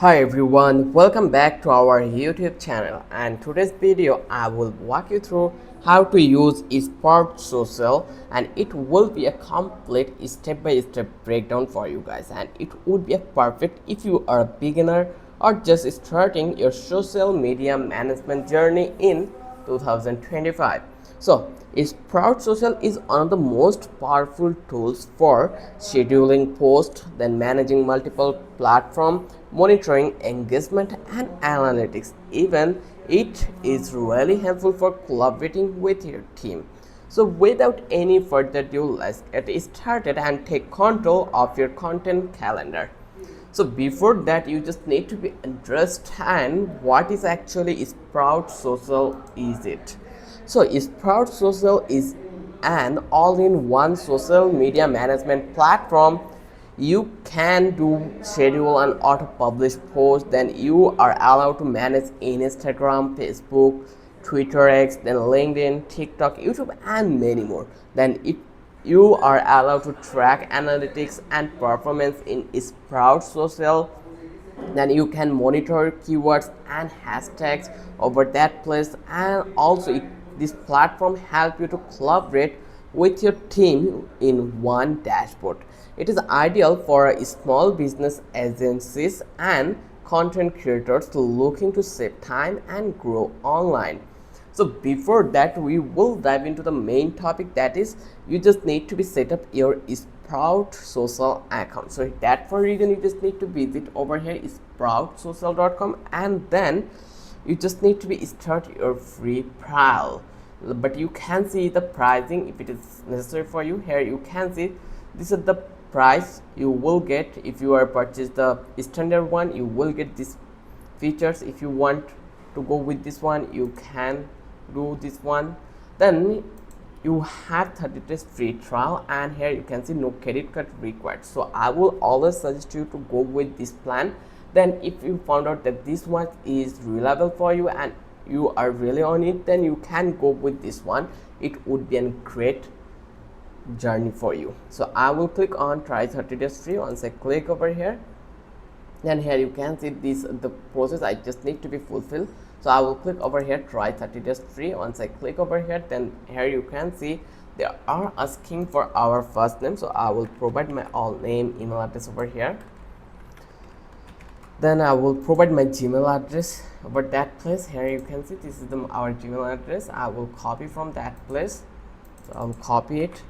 Hi everyone, welcome back to our YouTube channel, and today's video I will walk you through how to use Sprout Social, and it will be a complete step-by-step breakdown for you guys, and it would be a perfect if you are a beginner or just starting your social media management journey in 2025. So, Sprout Social is one of the most powerful tools for scheduling posts, then managing multiple platforms, monitoring engagement and analytics. Even it is really helpful for collaborating with your team. So without any further ado, let's get started and take control of your content calendar. So before that, you just need to be understand what is actually Sprout Social is it. So Sprout Social is an all-in-one social media management platform. You can do schedule and auto-publish posts. Then you are allowed to manage Instagram, Facebook, Twitter X, then LinkedIn, TikTok, YouTube, and many more. Then you are allowed to track analytics and performance in Sprout Social. Then you can monitor keywords and hashtags over that place, and also this platform help you to collaborate with your team in one dashboard. It is ideal for small business agencies and content creators looking to save time and grow online. So before that, we will dive into the main topic, that is you just need to be set up your Sprout Social account. So that for reason you just need to visit over here sproutsocial.com, and then you just need to be start your free trial. But you can see the pricing if it is necessary for you. Here you can see this is the price you will get if you are purchase the standard one. You will get these features. If you want to go with this one, you can do this one. Then you have 30 days free trial, and here you can see no credit card required. So I will always suggest you to go with this plan. Then if you found out that this one is reliable for you and you are really on it, then you can go with this one. It would be a great journey for you. So I will click on try 30 days free. Once I click over here, then here you can see this the process I just need to be fulfilled. So I will click over here try 30 days free. Once I click over here, then here you can see they are asking for our first name, so I will provide my all name, email address over here. Then I will provide my Gmail address over that place. Here you can see this is our Gmail address. I will copy from that place, so I will copy it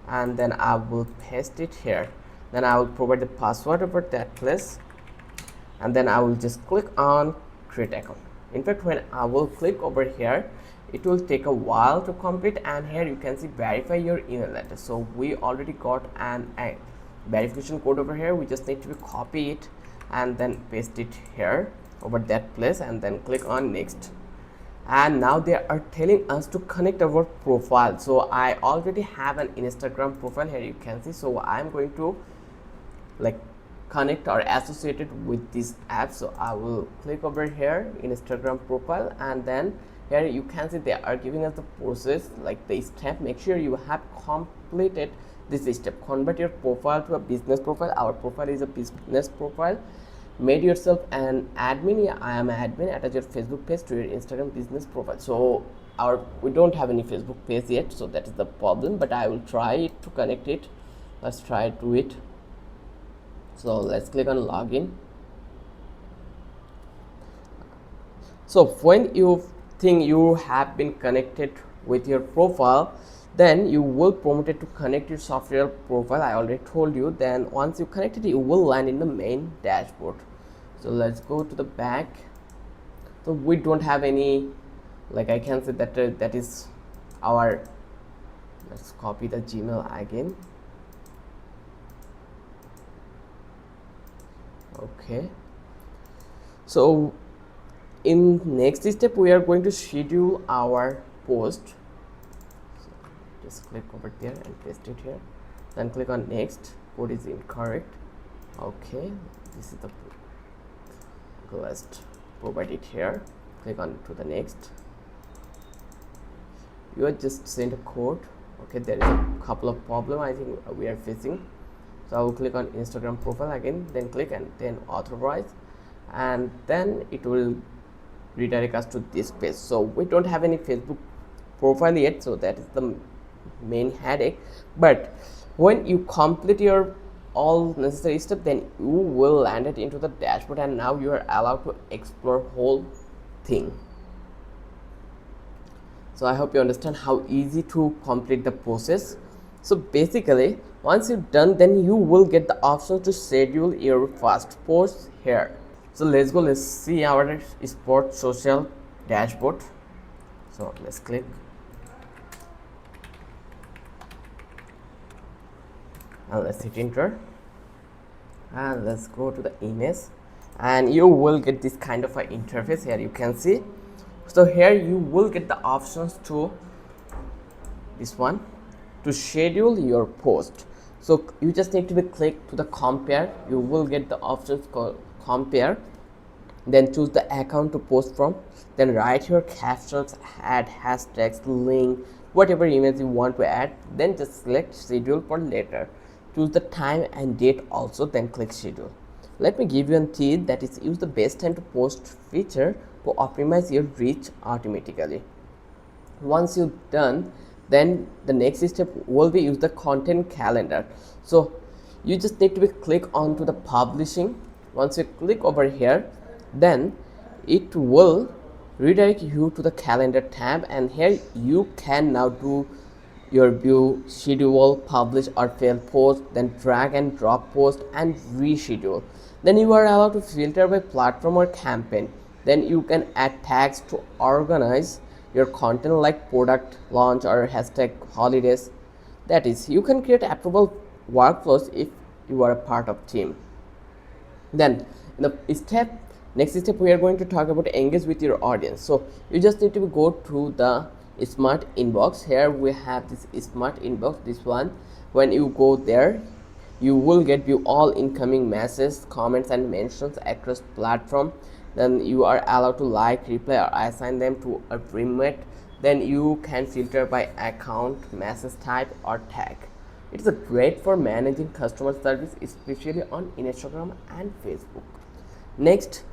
and then I will paste it here. Then I will provide the password over that place, and then I will just click on create account. In fact, when I will click over here, it will take a while to complete, and here you can see verify your email address. So we already got a verification code over here. We just need to copy it and then paste it here over that place, and then click on next. And now they are telling us to connect our profile. So I already have an Instagram profile here, you can see. So I'm going to like connect or associated with this app. So I will click over here Instagram profile, and then here you can see they are giving us the process, like the step. Make sure you have completed this step. Convert your profile to a business profile. Our profile is a business profile. Made yourself an admin. Yeah, I am an admin. Attach your Facebook page to your Instagram business profile. So we don't have any Facebook page yet, so that is the problem, but I will try it to connect it. Let's try to it. So let's click on login. So when you think you have been connected with your profile, then you will promoted to connect your software profile. I already told you. Then once you connect it, you will land in the main dashboard. So let's go to the back. So we don't have any, like I can say that that is our, let's copy the Gmail again. Okay, so in next step we are going to schedule our post. So just click over there and paste it here, then click on next. Code is incorrect. Okay, this is the, let's provide it here. Click on to the next. You are just sent a code. Okay, there is a couple of problem I think we are facing. So I will click on Instagram profile again, then click and then authorize. and then it will redirect us to this page. So we don't have any Facebook profile yet, so that is the main headache. But when you complete your all necessary steps, then you will land it into the dashboard, and now you are allowed to explore whole thing. So I hope you understand how easy to complete the process. So basically, once you're done, then you will get the option to schedule your first post here. So let's see our Sports Social dashboard. So let's click. And let's hit enter, and let's go to the image, and you will get this kind of an interface. Here you can see. So here you will get the options to this one to schedule your post. So you just need to be click to the compare. You will get the options called compare, then choose the account to post from, then write your captions, add hashtags, link, whatever image you want to add, then just select schedule for later. Choose the time and date also, then click schedule. Let me give you a tip, that is use the best time to post feature to optimize your reach automatically. Once you're done, then the next step will be use the content calendar. So you just need to be click onto the publishing. Once you click over here, then it will redirect you to the calendar tab, and here you can now do your view, schedule, publish or fail post, then drag and drop post and reschedule. Then you are allowed to filter by platform or campaign. Then you can add tags to organize your content like product launch or hashtag holidays. That is, you can create approval workflows if you are a part of team. Then in the next step we are going to talk about engage with your audience. So you just need to go to the smart inbox. Here we have this smart inbox, this one. When you go there, you will get view all incoming messages, comments and mentions across platform. Then you are allowed to like, reply or assign them to a roommate. Then you can filter by account, message type or tag. It is great for managing customer service, especially on Instagram and Facebook. Next,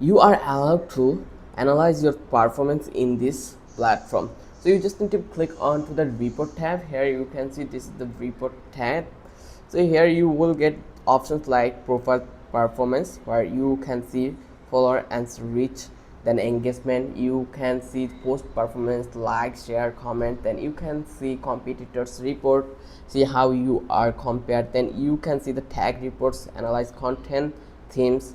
you are allowed to analyze your performance in this platform. So you just need to click on to the report tab. Here you can see this is the report tab. So here you will get options like profile performance, where you can see follower and reach, then engagement. You can see post performance, like, share, comment. Then you can see competitors report, see how you are compared. Then you can see the tag reports, analyze content, themes.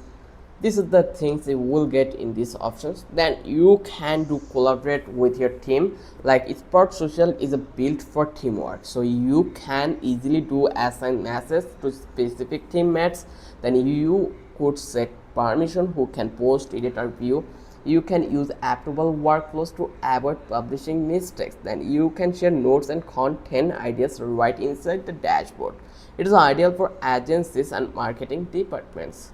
These are the things you will get in these options. Then you can do collaborate with your team. Like Sports Social is built for teamwork, so you can easily do assign messages to specific teammates. Then you could set permission who can post, edit or view. You can use approval workflows to avoid publishing mistakes. Then you can share notes and content ideas right inside the dashboard. It is ideal for agencies and marketing departments.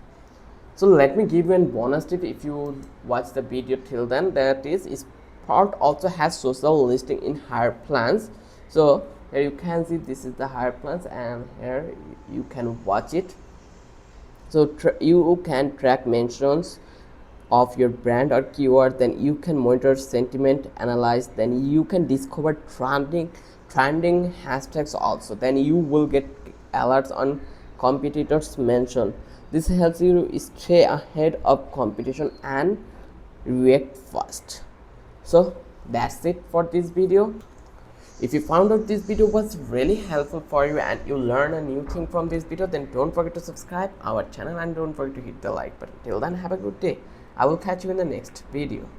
So let me give you a bonus tip if you watch the video till then. That is, Spot also has social listing in higher plans. So here you can see this is the higher plans, and here you can watch it. So you can track mentions of your brand or keyword. Then you can monitor sentiment, analyze. Then you can discover trending hashtags also. Then you will get alerts on competitors mention. This helps you stay ahead of competition and react fast. So that's it for this video. If you found out this video was really helpful for you and you learn a new thing from this video, then don't forget to subscribe our channel and don't forget to hit the like button. Till then, have a good day. I will catch you in the next video.